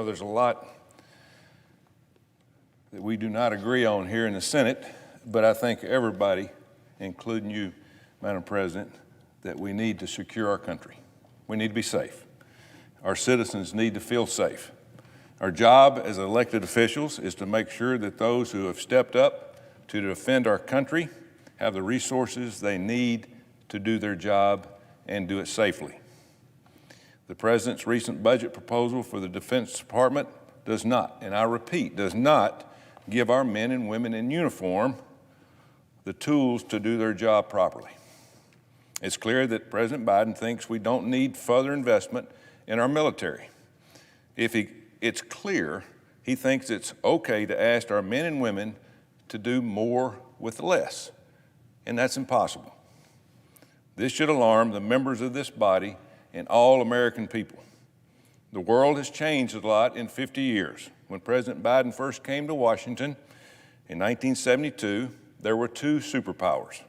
There's a lot that we do not agree on here in the Senate, but I think everybody, including you, Madam President, that we need to secure our country. We need to be safe. Our citizens need to feel safe. Our job as elected officials is to make sure that those who have stepped up to defend our country have the resources they need to do their job and do it safely. The President's recent budget proposal for the Defense Department does not, and I repeat, does not give our men and women in uniform the tools to do their job properly. It's clear that President Biden thinks we don't need further investment in our military. It's clear he thinks it's okay to ask our men and women to do more with less, and that's impossible. This should alarm the members of this body and all American people. The world has changed a lot in 50 years. When President Biden first came to Washington in 1972, there were two superpowers,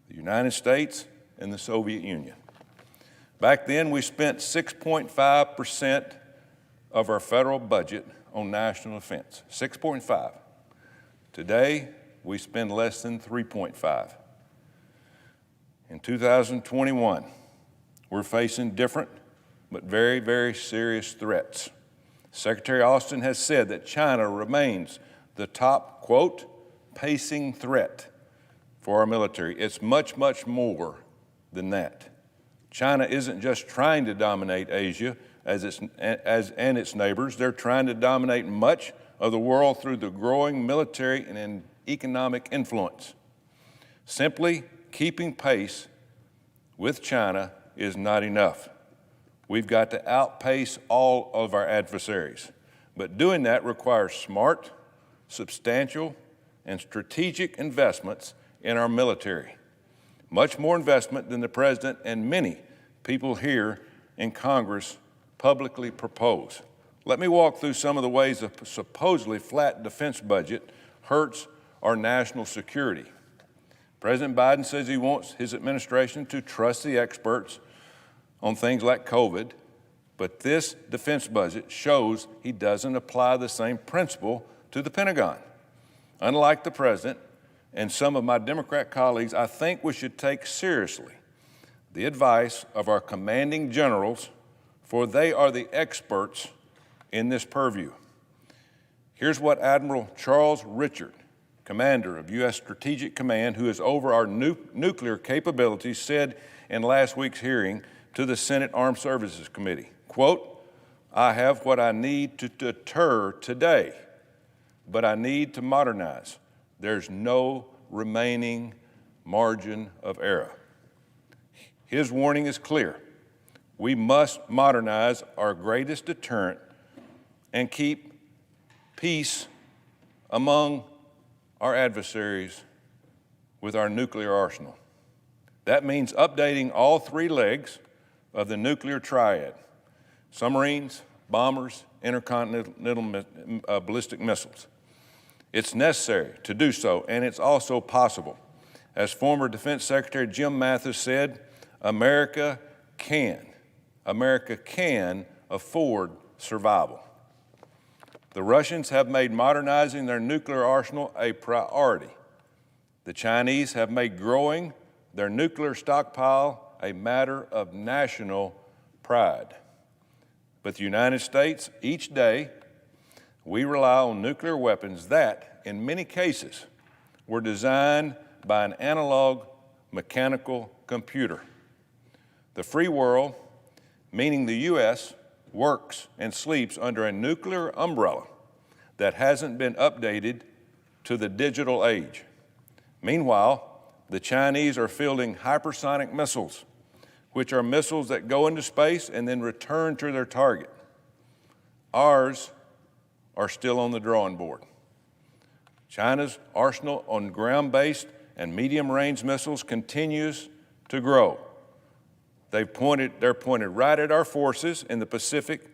the United States and the Soviet Union. Back then, we spent 6.5% of our federal budget on national defense, 6.5. Today, we spend less than 3.5. In 2021, we're facing different but very, very serious threats. Secretary Austin has said that China remains the top, quote, pacing threat for our military. It's much, much more than that. China isn't just trying to dominate Asia and its neighbors. They're trying to dominate much of the world through the growing military and economic influence. Simply keeping pace with China is not enough. We've got to outpace all of our adversaries. But doing that requires smart, substantial, and strategic investments in our military. Much more investment than the President and many people here in Congress publicly propose. Let me walk through some of the ways a supposedly flat defense budget hurts our national security. President Biden says he wants his administration to trust the experts on things like COVID, but this defense budget shows he doesn't apply the same principle to the Pentagon. Unlike the President and some of my Democrat colleagues, I think we should take seriously the advice of our commanding generals, for they are the experts in this purview. Here's what Admiral Charles Richard, commander of U.S. Strategic Command, who is over our nuclear capabilities, said in last week's hearing to the Senate Armed Services Committee, quote, "I have what I need to deter today, but I need to modernize. There's no remaining margin of error." His warning is clear. We must modernize our greatest deterrent and keep peace among our adversaries with our nuclear arsenal. That means updating all three legs of the nuclear triad: submarines, bombers, intercontinental ballistic missiles. It's necessary to do so, and it's also possible. As former Defense Secretary Jim Mathis said, America can afford survival. The Russians have made modernizing their nuclear arsenal a priority. The Chinese have made growing their nuclear stockpile a matter of national pride. But the United States, each day, we rely on nuclear weapons that, in many cases, were designed by an analog mechanical computer. The free world, meaning the U.S., works and sleeps under a nuclear umbrella that hasn't been updated to the digital age. Meanwhile, the Chinese are fielding hypersonic missiles, which are missiles that go into space and then return to their target. Ours are still on the drawing board. China's arsenal on ground-based and medium-range missiles continues to grow. They're pointed right at our forces in the Pacific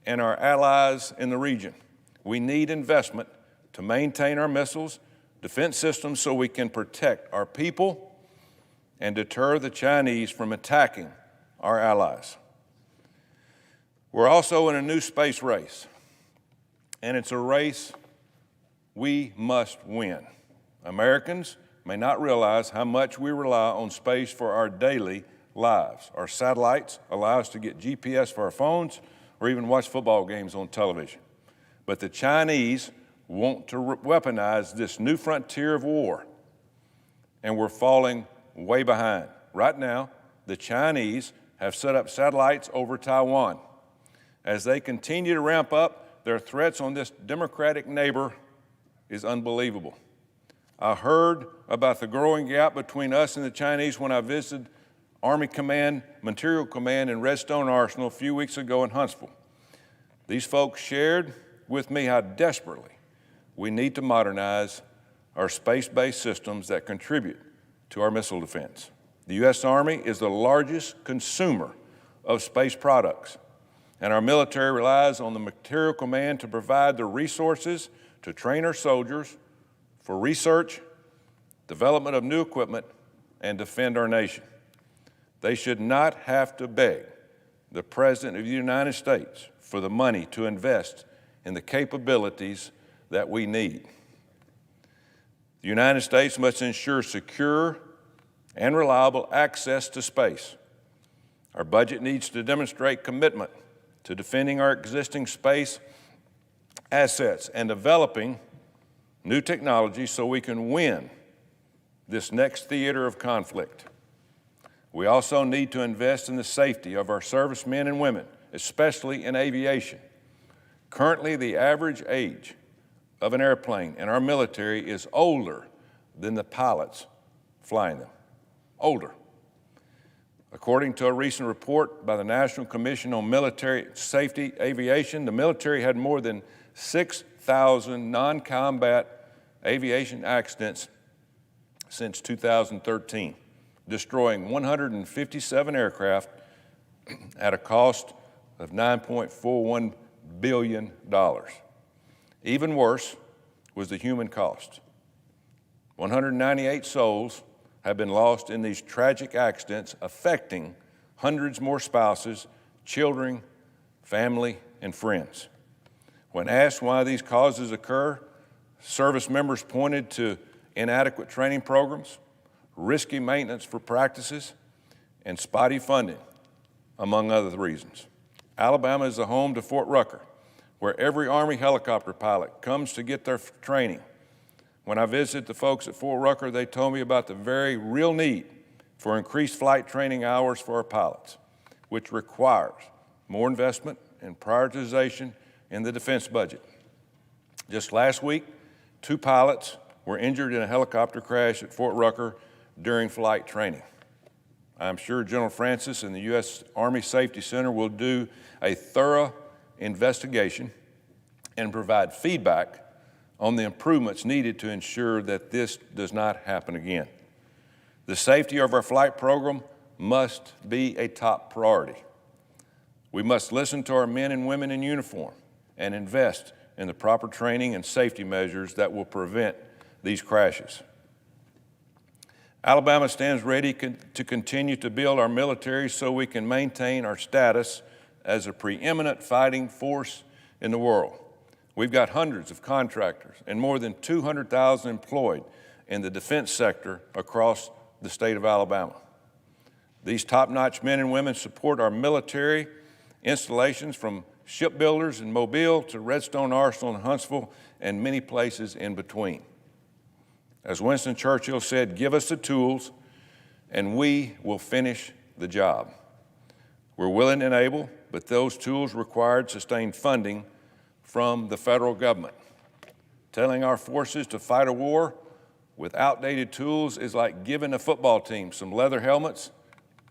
and our allies in the region. We need investment to maintain our missiles, defense systems, so we can protect our people and deter the Chinese from attacking our allies. We're also in a new space race. and it's a race we must win. Americans may not realize how much we rely on space for our daily lives. Our satellites allow us to get GPS for our phones or even watch football games on television. But the Chinese want to weaponize this new frontier of war, and we're falling way behind. Right now, the Chinese have set up satellites over Taiwan. As they continue to ramp up, their threats on this democratic neighbor is unbelievable. I heard about the growing gap between us and the Chinese when I visited Army Command, Material Command in Redstone Arsenal a few weeks ago in Huntsville. These folks shared with me how desperately we need to modernize our space-based systems that contribute to our missile defense. The U.S. Army is the largest consumer of space products, and our military relies on the Material Command to provide the resources to train our soldiers for research, development of new equipment, and defend our nation. They should not have to beg the President of the United States for the money to invest in the capabilities that we need. The United States must ensure secure and reliable access to space. Our budget needs to demonstrate commitment to defending our existing space assets and developing new technology so we can win this next theater of conflict. We also need to invest in the safety of our servicemen and women, especially in aviation. Currently, the average age of an airplane in our military is older than the pilots flying them. Older. According to a recent report by the National Commission on Military Safety Aviation, the military had more than 6,000 non-combat aviation accidents since 2013, destroying 157 aircraft at a cost of $9.41 billion. Even worse was the human cost. 198 souls have been lost in these tragic accidents, affecting hundreds more spouses, children, family, and friends. When asked why these causes occur, service members pointed to inadequate training programs, risky maintenance for practices, and spotty funding, among other reasons. Alabama is the home to Fort Rucker, where every Army helicopter pilot comes to get their training. When I visited the folks at Fort Rucker, they told me about the very real need for increased flight training hours for our pilots, which requires more investment and prioritization in the defense budget. Just last week, 2 pilots were injured in a helicopter crash at Fort Rucker during flight training. I'm sure General Francis and the U.S. Army Safety Center will do a thorough investigation and provide feedback on the improvements needed to ensure that this does not happen again. The safety of our flight program must be a top priority. We must listen to our men and women in uniform and invest in the proper training and safety measures that will prevent these crashes. Alabama stands ready to continue to build our military so we can maintain our status as a preeminent fighting force in the world. We've got hundreds of contractors and more than 200,000 employed in the defense sector across the state of Alabama. These top-notch men and women support our military installations from shipbuilders in Mobile to Redstone Arsenal in Huntsville and many places in between. As Winston Churchill said, give us the tools and we will finish the job. We're willing and able, but those tools required sustained funding from the federal government. Telling our forces to fight a war with outdated tools is like giving a football team some leather helmets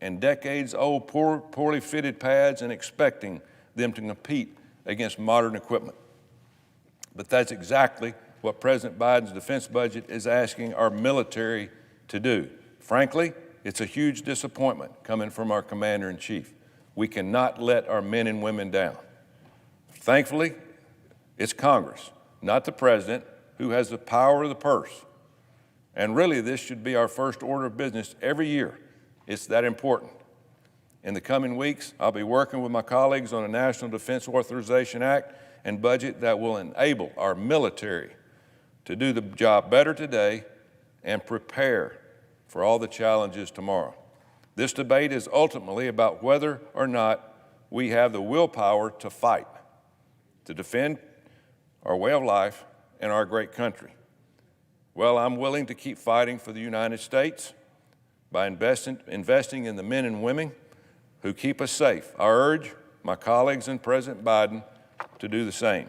and decades-old poorly fitted pads and expecting them to compete against modern equipment. But that's exactly what President Biden's defense budget is asking our military to do. Frankly, it's a huge disappointment coming from our Commander-in-Chief. We cannot let our men and women down. Thankfully, it's Congress, not the President, who has the power of the purse. And really, this should be our first order of business every year. It's that important. In the coming weeks, I'll be working with my colleagues on a National Defense Authorization Act and budget that will enable our military to do the job better today and prepare for all the challenges tomorrow. This debate is ultimately about whether or not we have the willpower to fight, to defend our way of life and our great country. Well, I'm willing to keep fighting for the United States by investing in the men and women who keep us safe. I urge my colleagues and President Biden to do the same.